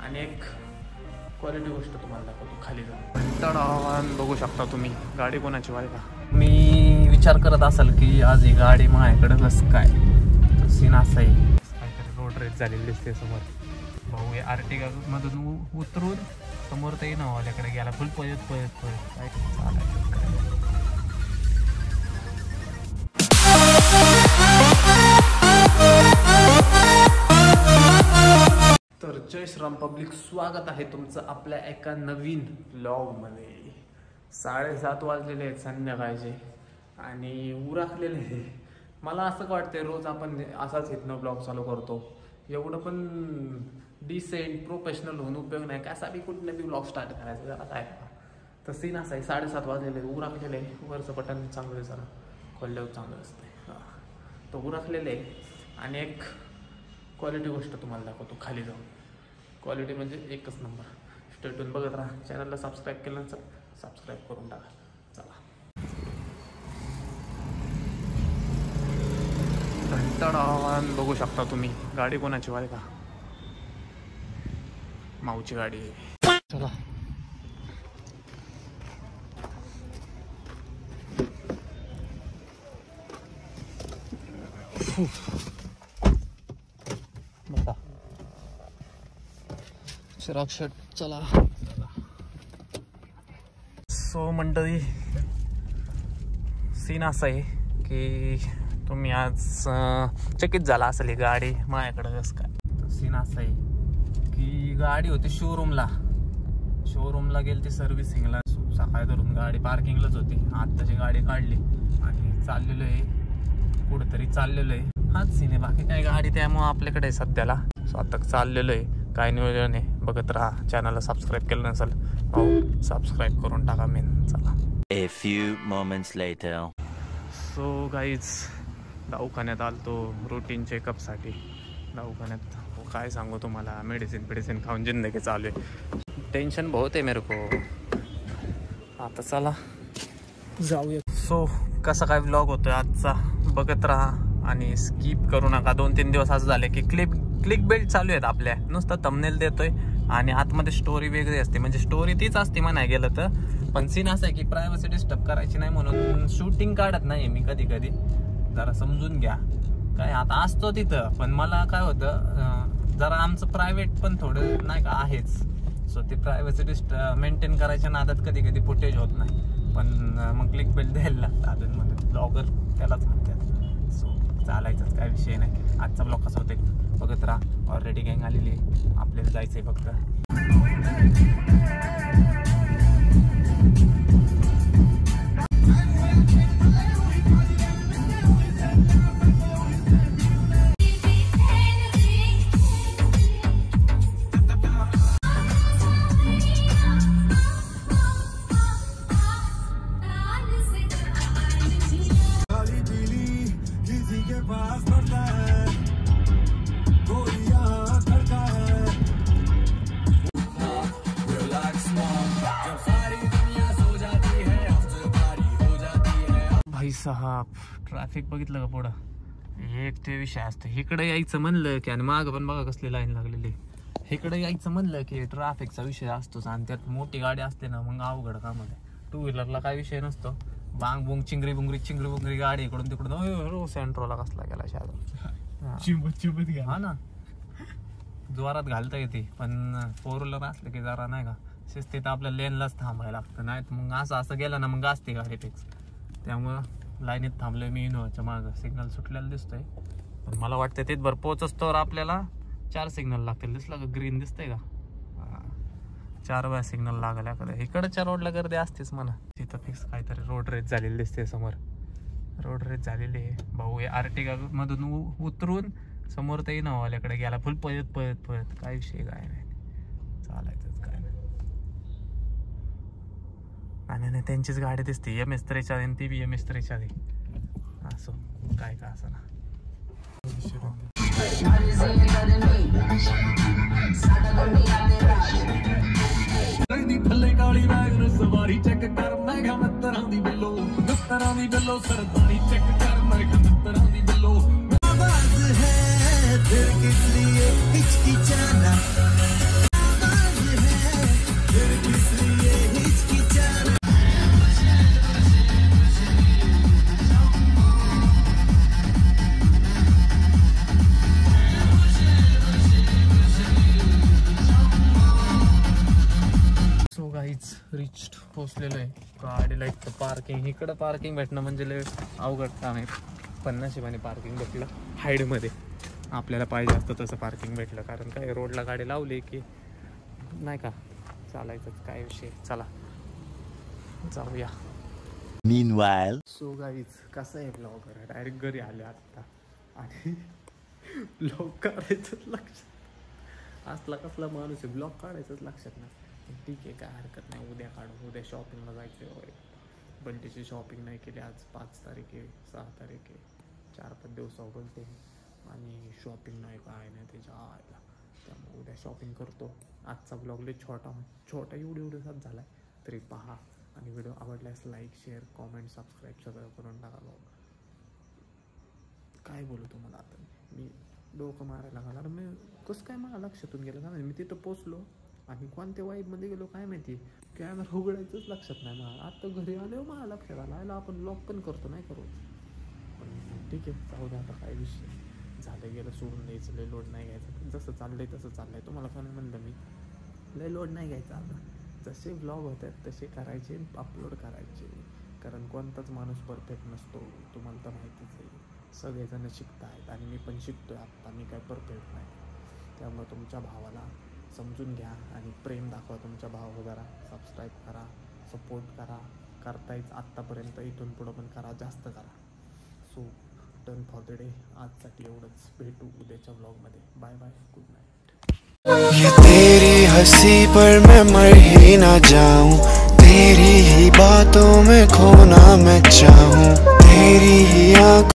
आणि एक क्वालिटी गोष्ट तुम्हाला दाखवतो खाली जाऊन. तडावान बघू शकता तुम्ही. गाडी कोणाची वाय का. मी विचार करत असाल की आज ही गाडी माझ्याकडे कसं काय, तर सीन असा आहे काहीतरी रोड रेस झालेली दिसते समोर. भाऊ हे आर्टिगा मधून उतरून समोर ते नावाल्याकडे गेला फुल पळत काय चालायचं काय. तर जय श्रीराम पब्लिक, स्वागत आहे तुमचं आपल्या एका नवीन ब्लॉगमध्ये. 7:30 वाजलेले आहेत संध्याकाळचे आणि उराखलेले आहे. मला असं वाटतंय रोज आपण असाच इथनं ब्लॉग चालू करतो. एवढं पण डिसेंट प्रोफेशनल होऊन उपयोग नाही. कसा बी कुठनं बी ब्लॉग स्टार्ट करायचा जरा काय. तर सीन असा आहे 7:30 वाजलेले उराखलेले आहे. वरचं बटन चांगलं आहे, जरा खोलल्यावर चांगलं असतं. तो उराखलेलं आहे आणि एक क्वालिटी गोष्ट तुम्हाला दाखवतो खाली जाऊन. क्वालिटी म्हणजे एकच नंबर. स्टेटून बघत राहा. चॅनलला सबस्क्राईब केलं नसेल सबस्क्राईब करून टाका. चला. घंटाळावान बघू शकता तुम्ही. गाडी कोणाची वाय का. माऊची गाडी आहे. चला. बघा चिराग शेट. चला. सो मंडळी, सीन असा आहे की तुम्ही आज चकित झाला असेल ही गाडी माझ्याकडे कसं काय. सीन असा आहे की गाडी होती शोरूमला गेली ती सर्व्हिसिंगला. सकाळी धरून गाडी पार्किंगलाच होती. आत्ताची गाडी काढली आणि चाललेलो आहे कुठेतरी चाललेलो आहे. हाच सीन आहे, बाकी काय गाडी त्यामुळे आपल्याकडे सध्याला. सो आता चाललेलो आहे. काय नियोजन आहे बघत राहा. चॅनलला सबस्क्राईब केलं नसेल हो सबस्क्राईब करून टाका मेन. चला. A few moments later. So guys, दवाखान्यात आलतो रुटीन चेकअपसाठी. दवाखान्यात काय सांगू तुम्हाला, मेडिसिन खाऊन जिंदगी चालू आहे. टेन्शन बहुत आहे मेरे को. आता चला जाऊया. सो कसा काय व्लॉग होतोय आजचा बघत राहा आणि स्किप करू नका. 2-3 दिवस असं झाले की क्लिक बेल्ट चालू आहेत आपल्या. नुसतं थंबनेल देतोय आणि आतमध्ये स्टोरी वेगळी असते. म्हणजे स्टोरी तीच असते म्हणाय गेलं तर, पण सीन असं आहे की प्रायव्हसी डिस्टर्ब करायची नाही म्हणून शूटिंग काढत नाही मी कधी जरा समजून घ्या. काय आता असतो तिथं, पण मला काय होतं जरा आमचं प्रायव्हेट पण थोडं नाही का आहेच. सो ते प्रायव्हसी मेंटेन करायच्या नादात कधी फुटेज होत नाही. पण मग क्लिक बेल्ट द्यायला लागतं अजूनमध्ये. ब्लॉगर त्यालाच म्हणतात. सो चालायचंच, काय विषय नाही. आजचा ब्लॉग कसा होते बघत राहा. ऑलरेडी गँग आलेली आहे, आपल्याला जायचं आहे फक्त. भाई साहब, ट्रॅफिक बघितलं का पुढं. एक ते विषय असतं. इकडे यायचं म्हणलं की, आणि मागं पण बघा कसली लाईन लागलेली. इकडे यायचं म्हणलं की ट्रॅफिकचा विषय असतोच. आणि त्यात मोठी गाडी असते ना मग अवघड काम आहे. 2 व्हीलरला काय विषय नसतो. बांग बुंग चिंगरी बुंगरी गाडी इकडून तिकडून. सेंट्रोला कसला गेला शाळा. हा ना, जोरात घालता येते. पण 4 व्हीलर असलं की जरा नाही का शिस्तीत आपल्या लेनलाच थांबायला लागतं. नाही तर मग असं गेलं ना मग असते गाडी फिक्स. त्यामुळं लाईनीत थांबलोय मी इनोव्हाच्या मागं. सिग्नल सुटलेला दिसतोय, पण मला वाटतं तेच बरं पोहोचतोवर आपल्याला 4 सिग्नल लागतील. दिसलं का ग्रीन दिसतंय का. 4 वेळा सिग्नल लागला एखाद्या. इकडच्या रोडला गर्दी असतेच म्हणा. तिथं फिक्स काहीतरी रोड रेस झालेली दिसते समोर. रोड रेस झालेली आहे. भाऊ हे आर्टिगा मधून उतरून समोर ते इनोव्हाल्याकडे गेला फुल पळत काय विषय काय नाही. चालायचंच काय नाही. आणि त्यांचीच गाडी दिसते MS-43 आणि ती बी MS-43. असो काय का असं ना. सवारी चेक कर मैं तरह दी बिल्लो सरदारी चेक कर मैं तरह दी बिल्लो. आवाज है फिर किस लिए हिचकिचाना. रिच पोचलेलो आहे. गाडीला इथं पार्किंग, इकडं पार्किंग भेटणं म्हणजे लय अवघड काम आहे. 50 पार्किंग भेटलं हाईडमध्ये. आपल्याला पाहिजे असतं तसं पार्किंग भेटलं, कारण काय रोडला गाडी लावली की नाही का चालायचंच काय विषय. चला जाऊया. Meanwhile, सो गाईज कसं आहे ब्लॉगर, डायरेक्ट घरी आले आत्ता आणि ब्लॉग काढायचंच लक्षात, असला कसला माणूस आहे ब्लॉग काढायचंच लक्षात नाही. ठीक आहे काय हरकत नाही, उद्या काढू. उद्या शॉपिंगला जायचं आहे. बंटीची शॉपिंग नाही केली आज. 5 तारीख आहे, 6 तारीख आहे, 4-5 दिवसावर बोलते आणि शॉपिंग नाही काय नाही त्याच्या आईला. त्यामुळे उद्या शॉपिंग करतो. आजचा ब्लॉग लय छोटा एवढ्यासाच झाला आहे, तरी पहा. आणि व्हिडिओ आवडल्यास लाईक, शेअर, कॉमेंट, सबस्क्राईब सगळं करून टाका. ब्लॉग काय बोलू तुम्हाला आता, मी डोकं मारायला लागला. मी कसं काय मला लक्षातून गेलं का, मी तिथं पोचलो आणि कोणत्या वाईबमध्ये गेलो काय माहिती, कॅमेरा उघडायचंच लक्षात नाही मला. आता घरी आलो मला लक्षात आलं, आयला आपण ब्लॉग पण करतो नाही करू. पण ठीक आहे जाऊ दे, आता काय विषय झालं गेलं, सोडून द्यायचं. लय लोड नाही घ्यायचं, जसं चाललंय तसं चाललंय. तुम्हाला पण म्हणलं मी, लय लोड नाही घ्यायचा. आता जसे ब्लॉग होतात तसे करायचे, अपलोड करायचे. कारण कोणताच माणूस परफेक्ट नसतो, तुम्हाला तर माहितीच आहे. सगळेजण शिकत आहेत आणि मी पण शिकतोय आत्ता, मी काय परफेक्ट नाही. त्यामुळे तुमच्या भावाला समजून घ्या आणि प्रेम दाखवा. तुमच्या भावाला जरा सबस्क्राईब करा, सपोर्ट करा. करतायच आत्तापर्यंत, इथून पुढं पण करा, जास्त करा. So done for the day. आजसाठी एवढंच. भेटू उद्याच्या ब्लॉगमध्ये. Bye bye, good night. ये तेरी हंसी पर मैं मर ही ना जाऊं, तेरी ही बातों में खोना मैं चाहूं, तेरी ही आँख